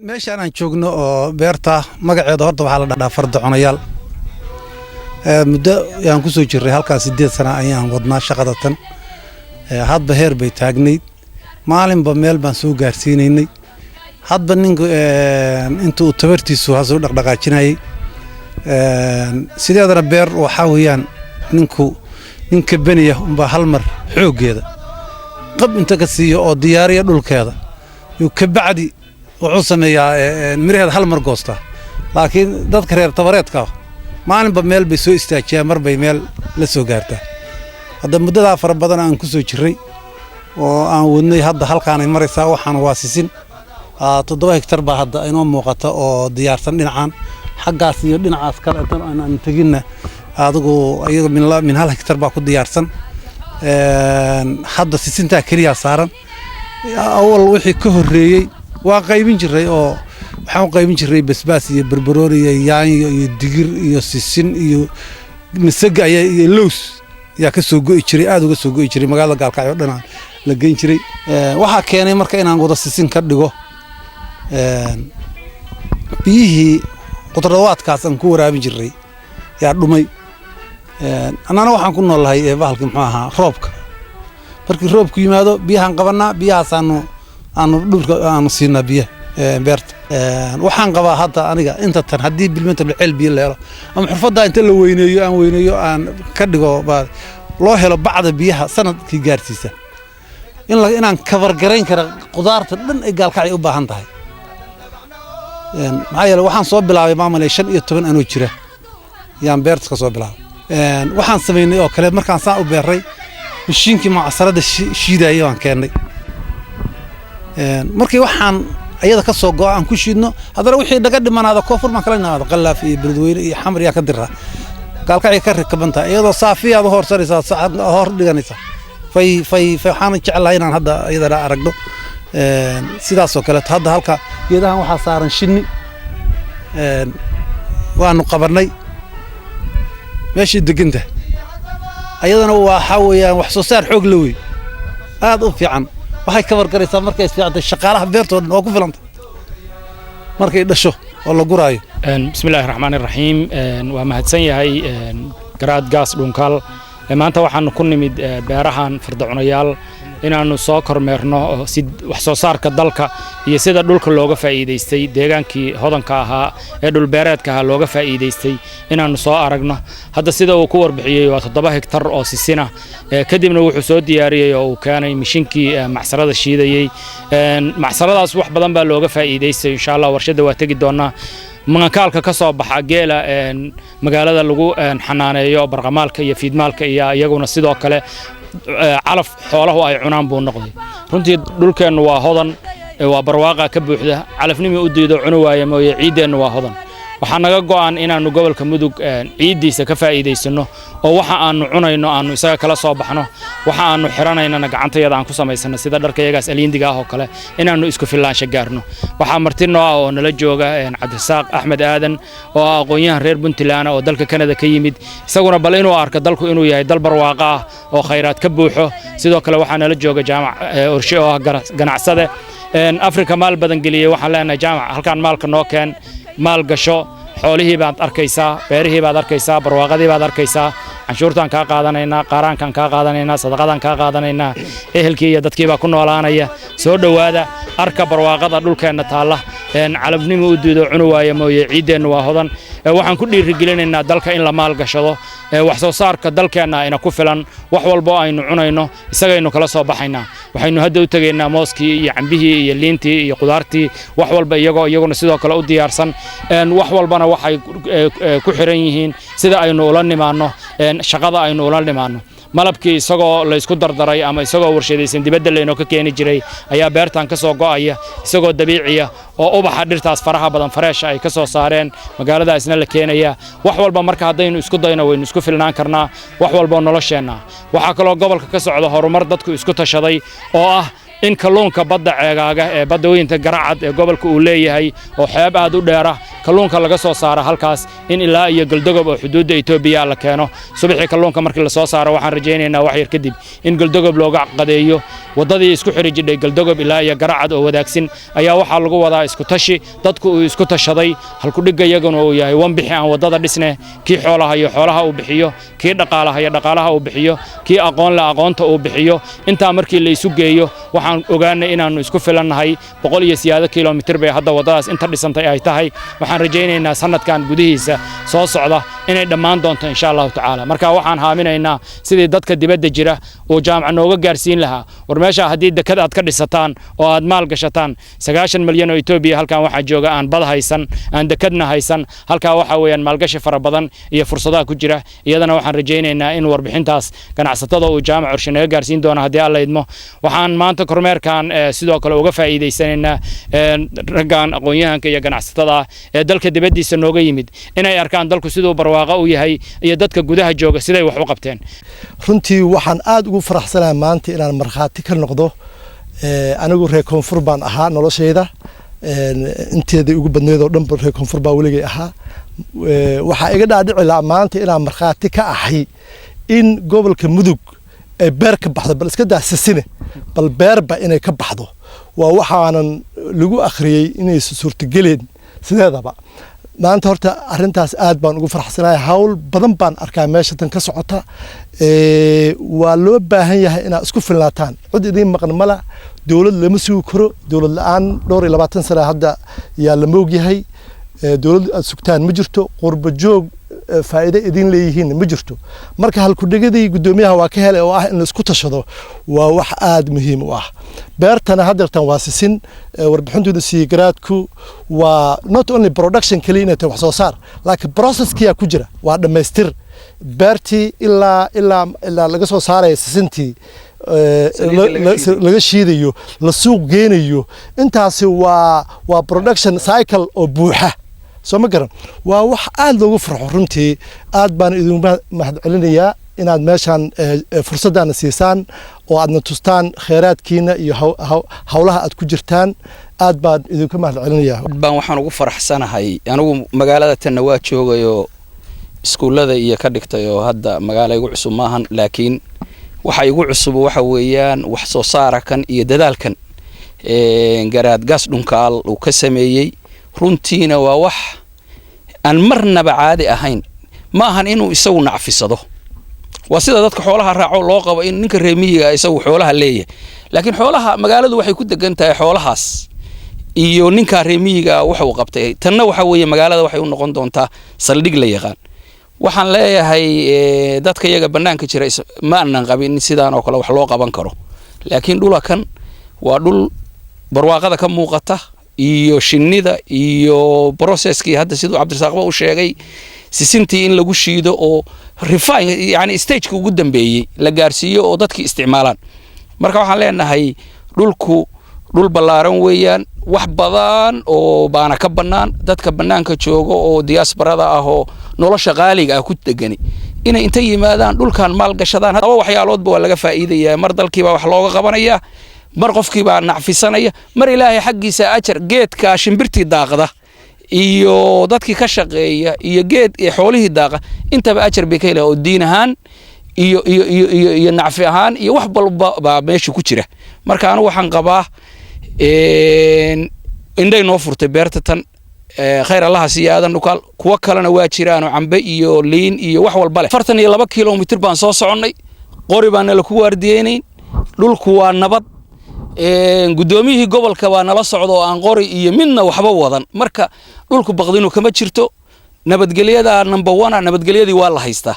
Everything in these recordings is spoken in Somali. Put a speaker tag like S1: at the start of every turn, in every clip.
S1: meeshaan aan joogno oo beerta magaceeda horta waxa la dhahaa fardaconayaal muddo aan ku soo jiray halkaas 8 sano ayaan wadnaa shaqada tan hadba heer bay taagnayd maalinba meel baan soo gaarsiinaynay hadba ninku intuu tabartiisu hasoo dhaqdhaqaajinayay sideedana beer waxa weeyaan ninka baniya umba hal mar xoogeeda qab inta ka siiyo oo diyaariya dhulkeeda uu ka bacdi wuxuu sameeyaa miraheeda hal mar goosta laakiin dadka reer tabareedka maalinba meel bay soo istaajiyaan mar bay meel la soo gaartaa hadda muddada fara badan aan ku soo jiray oo aan wadnay hadda halkaan ay maraysaa waxaan waasisin 7 hektar baa hadda inoo muuqata oo diyaarsan dhinacaan xaggaas iyo dhinacaas kale aan tagina adigu ayaga min 1 hektar baa ku diyaarsan hadda sisinta kaliya saaran awal wixii ka horeeyay waa qaybin jiray oo waxaan qaybin jiray basbaas iyo barbarooni iyo yaanyo iyo digir iyo sisin iyo misaga iyo lows yaa ka soo go'i jiray aad uga soo go'i jiray magaalada Gaalkacyo dhanaan la geyn jiray waxa keenay marka inaan wada sisin ka dhigo biyihii qudrawaadkaas aan ku waraabin jiray yaa dhumay anana waxaan ku noolahay bahalkii muxuu ahaa roobka markii roobku yimaado biyahan qabanaa biyahaas aanu dhulka aanu siinaa biyaha beerta waxaan qabaa hadda aniga inta tan haddii bilmeenta ceel biyo la helo ama xirfadda inta la weyneeyo aan ka dhigo loo helo bacda biyaha sanadkii gaarsiisa inaan cover garayn kara qudaarta dhan ay Gaalkacyo u baahan tahay maxaa yeelay waxaan soo bilaabay maamulay 15 anoo jira yaan beerta ka soo bilaabay waxaan sameynay oo kale markaan saan u beeray mishiinkii macsarada shiidayo aan keenay markii waxaan ayada ka soo go'an ku shiidno hadana wixii dhaga dhimanaada koonfur ma kala naado qalaaf iyo beledweyne iyo xamar yaa ka dira Gaalkacyo ka rakabanta iyadoo saafiyaad hor saraysa saacad hor dhiganaysa fay waxaan jeclahay inaan hadda ayada aragno sidaas oo kale hadda halka geedahan waxa saaran shinni waanu qabanay meeshii deganta ayadana waxa weeyaan wax soo saar xoog la weey aad u fiican waxay ka wargaraysaa markay isfiicantay shaqaalaha beertooda oo ku filanta markay dhasho oo la guraayo
S2: bismillaahir rahmaanir rahiim waa mahadsan yahay garaad gaas dhunkaal maanta waxaan ku nimid beerahan fardaconayaal inaanu soo kormeerno si wax soo saarka dalka iyo sida dhulka looga faa'iideystay deegaankii hodanka ahaa ee dhul beereedka ahaa looga faa'iideystay inaanu soo aragno hadda sida uu ku warbixiyay waa 7 hektar oo sisina kadibna wuxuu soo diyaariyay oo uu keenay mishiinkii macsarada shiidayay macsaradaas wax badan baa looga faa'iideystay insha Allah warshada waa tagi doonaa magaalka ka soo baxa geela magaalada lagu xanaaneeyo barqamaalka iyo fiidmaalka iyo iyaguna sidoo kale calaf xoolaha ay cunaan buu noqday runtii dhulkeenu waa hodan waa barwaaqa ka buuxda calafnimo u diido cunu waaye mooye ciideenu waa hodan waxaan naga go'an inaanu gobolka mudug ciidiisa ka faa'iideysano oo waxa aanu cunayno aanu isaga kala soo baxno waxa aanu xiranayna gacantayada aan ku samaysano sida dharkayagaas aliindiga ah oo kale inaanu isku filaansho gaarno waxa martino ah oo nala jooga Cabdisaaq Axmed Aadan oo aqoonyahan reer Puntland oo dalka Canada ka yimid isaguna bal inuu arko dalku inuu yahay dal barwaaqo ah oo khayraad ka buuxo sidoo kale waxa nala jooga jaamac orshe oo ganacsade Afrika maal badan galiyay waxaan leenahay jaamac halkaan maalka noo keen maal gasho xoolihii baad arkaysaa beerihii baad arkaysaa barwaaqadii baad arkaysaa canshuurtaan ka qaadanaynaa qaaraankan ka qaadanaynaa sadaqadan ka qaadanaynaa ehelkii iyo dadkii baa ku noolaanaya soo dhawaada arka barwaaqada dhulkeena taala calabnimo u diido cunu waaya mooye ciideenu waa hodan waxaan ku dhiirigelinaynaa dalka in la maal gashado wax soo saarka dalkeena ina ku filan wax walba aynu cunayno isagaynu kala soo baxaynaa waxaynu hadda u tageynaa mooskii iyo cambihii iyo liintii iyo qudaartii wax walba iyaguna sidoo kale u diyaarsan wax walbana waxay ku xiran yihiin sida aynu ula nimaano shaqada aynu ula nimaano malabkii isagoo la isku dardaray ama isagoo warshadaysan dibadda leeno ka keeni jiray ayaa beertan ka soo go'aya isagoo dabiiciya oo ubaxa dhirtaas faraha badan fareesha ay ka soo saareen magaaladaasna la keenaya wax walba marka hadaynu isku dayno waynu isku filnaan karnaa wax walba nolosheena waxa kale oo gobolka ka socdo horumar dadku isku tashaday oo ah in kalluunka badda ceegaaga ee badooyinka garacad ee gobolka uu leeyahay oo xeeb aad u dheer ah kalluunka laga soo saaro halkaas in ilaa iyo galdogob oo xuduudda Itoobiya la keeno subaxii kalluunka markii la soo saaro waxaan rajaynaynaa wax yar kadib in galdogob looga qadeeyo wadadii isku xiri jidhay galdogob ilaa iyo garacad oo wadaagsin ayaa waxa lagu wadaa isku tashi dadku uu isku tashaday halku dhigga iyaguna uu yahay wan bixi aan wadada dhisne kii xoolaha uu bixiyo kii dhaqaalaha uu bixiyo kii aqoon la aqoonta uu bixiyo inta markii la isu geeyo waxaan ogaanay inaanu isku filannahay 100 iyo siyaado kiiloomitir bay hadda wadadaas inta dhisantay ay tahay waxaan rajaynaynaa sanadkan gudihiisa soo socda inay dhammaan doonto insha Allah taala marka waxaan haaminaynaa sidii dadka dibadda jira oo jaamac nooga gaarsiin lahaa war meesha hadii dekad aad ka dhisataan oo aad maal gashataan 90 milyan oo Itoobiya halkan waxa jooga aan bad haysan aan dekadna haysan halka waxa weeyaan maalgashi fara badan iyo fursadaha ku jira iyadana waxaan rajaynaynaa in warbixintaas ganacsatada oo jaamac orshe naga gaarsiin doona hadii alla idmo waxaan maanta kormeerkan sidoo kale uga faa'iideysanayna raggan aqoonyahanka iyo ganacsatada ee dalka dibadiisa nooga yimid inay arkaan dalku sidoo barwaaqo u yahay iyo dadka gudaha jooga siday wax u qabteen
S3: runtii waxaan aad ugu faraxsanahay maanta inaan marxaati ka noqdo anigu reer koonfur baan ahaa noloshayda inteeda ugu badneed oo dhan reer koonfur baa weligay ahaa waxa iga dhaadhici lahaa maanta inaan marxaati ka ahay in gobolka mudug ay beer ka baxdo bal iska daasasine bal beerba inay ka baxdo waa waxaanan lagu akhriyay inay suurtageleen sideedaba maanta horta arintaas aad baan ugu faraxsanahay hawl badan baan arkaa meesha tan ka socota waa loo baahan yahay inaad isku filnaataan cid idin maqan mala dawlad lama sugi karo dawlad la'aan 22 sano hadda yaa la moog yahay dawlad aad sugtaan ma jirto qurba joog faa'iido idin leeyihiin ma jirto marka halku dhigidii gudoomiyaha waa ka helay oo ah in la isku tashado waa wax aad muhiim u ah beertana hadeertan waa sisin warbixintooda si garaadku waa not only production kaliya inay wax soo saar laakiin processkiya ku jira waa dhameystir beertii ilaa laga soo saaray sisintii laga shiidayo la suuq geenayo intaasi waa production cycle oo buuxa soo ma garan waa wax aad loogu farxo runtii aad baan idin mahadcelinayaa inaad meeshan fursadana siisaan oo aadna tustaan kheyraadkiina iyo hawlaha aad ku jirtaan aad baan idinku mahadcelinayaa
S4: baan waxaan ugu faraxsanahay anigu magaalada tan waa joogayo iskuulada iyo ka dhigtay oo hadda magaalo igu cusub maahan laakiin waxa igu cusub waxa weeyaan wax soo saarakan iyo dadaalkan garaad gas dhunkaal uu ka sameeyay runtiina waa wax aan marnaba caadi ahayn ma ahan inuu isagu nacfisado waa sida dadka xoolaha raaco loo qabo in ninka reemiyiga isagu xoolaha leeyahay laakiin xoolaha magaaladu waxay ku degan tahay xoolahaas iyo ninka reemiyiga waxa uu qabtay tanna waxa weeye magaalada waxay u noqon doontaa saldhig la yaqaan waxaan leeyahay dadka iyaga banaanka jira ma aanan qabin sidaan oo kale wax loo qaban karo laakiin dhulakan waa dhul barwaaqada ka muuqata iyo shinnida iyo processkii hadda sidoo Cabdisaaqba u sheegay sisintii in lagu shiido oo refine yani stage ugu dambeeyay la gaarsiiyo oo dadkii isticmaalaan marka waxaan leenahay dhulku dhul ballaaran weeyaan wax badan oo baana ka banaan dadka banaanka jooga oo diasporada ah oo nolosha qaaliga ah ku degani inay inta yimaadaan dhulkan maal gashadaan laba waxyaaloodba waa laga faa'iidayaa mar dalkiiba wax looga qabanaya mar qofkiiba nacfisanaya mar ilaahay xaggiisa ajar geedka shimbirtii daaqda iyo dadkii ka shaqeeya iyo geed xoolihii daaqa intaba ajar bay ka helayaan oo diin ahaan iyo nacfi ahaan iyo wax walba meesha ku jira marka anu waxaan qabaa indhay noo furtay beerta tan khayr allaha siyaadan dhukaal kuwa kalena waa jiraan oo cambe iyo liin iyo wax walba leh 42 kilomitir baan soo soconnay qori baan la ku waardiyeenay dhulku waa nabad gudoomiyihii gobolka waa nala socdo oo aan qori iyo midna waxba wadan marka dhulku baqdinu kama jirto nabadgelyada number 1 nabadgelyadii waa la haystaa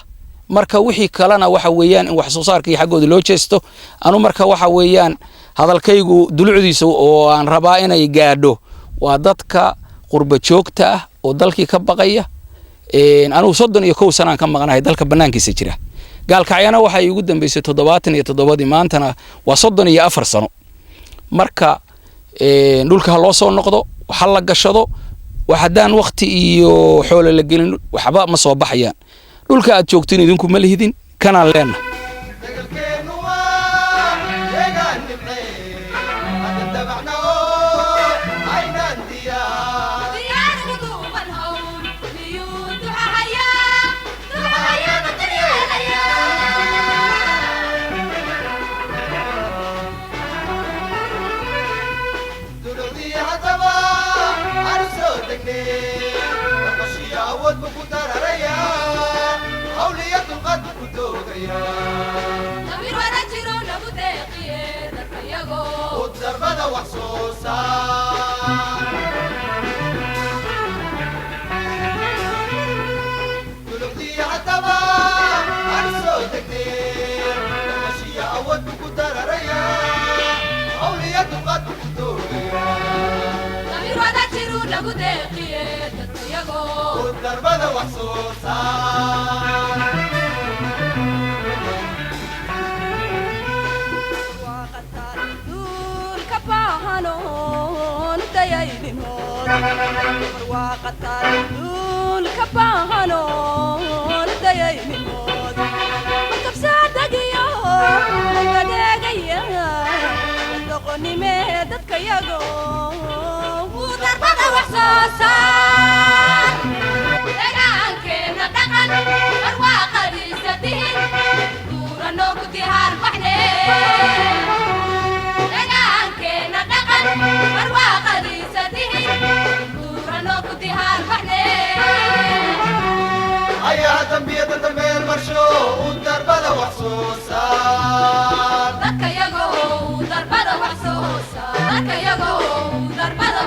S4: marka wixii kalena waxa weeyaan in wax soo saarka xaqooda loo jeesto anu marka waxa weeyaan hadalkaygu dulucdiisa oo aan rabaa inay gaadho waa dadka qurba joogta ah oo dalkii ka baqaya anu 31 sano ka maqanahay dalka banaankiisa jira gaalkacyana waxa ay ugu dambeysay 77 maantana waa 34 sano marka dhulka loo soo noqdo waxa la gashado waxadaan waqti iyo xoolo la gelin waxba ma soo baxayaan dhulka aad joogtiin idinku ma lihidin kana leena
S5: Daka yago, darbada wax soo saar. Daka yago, darbada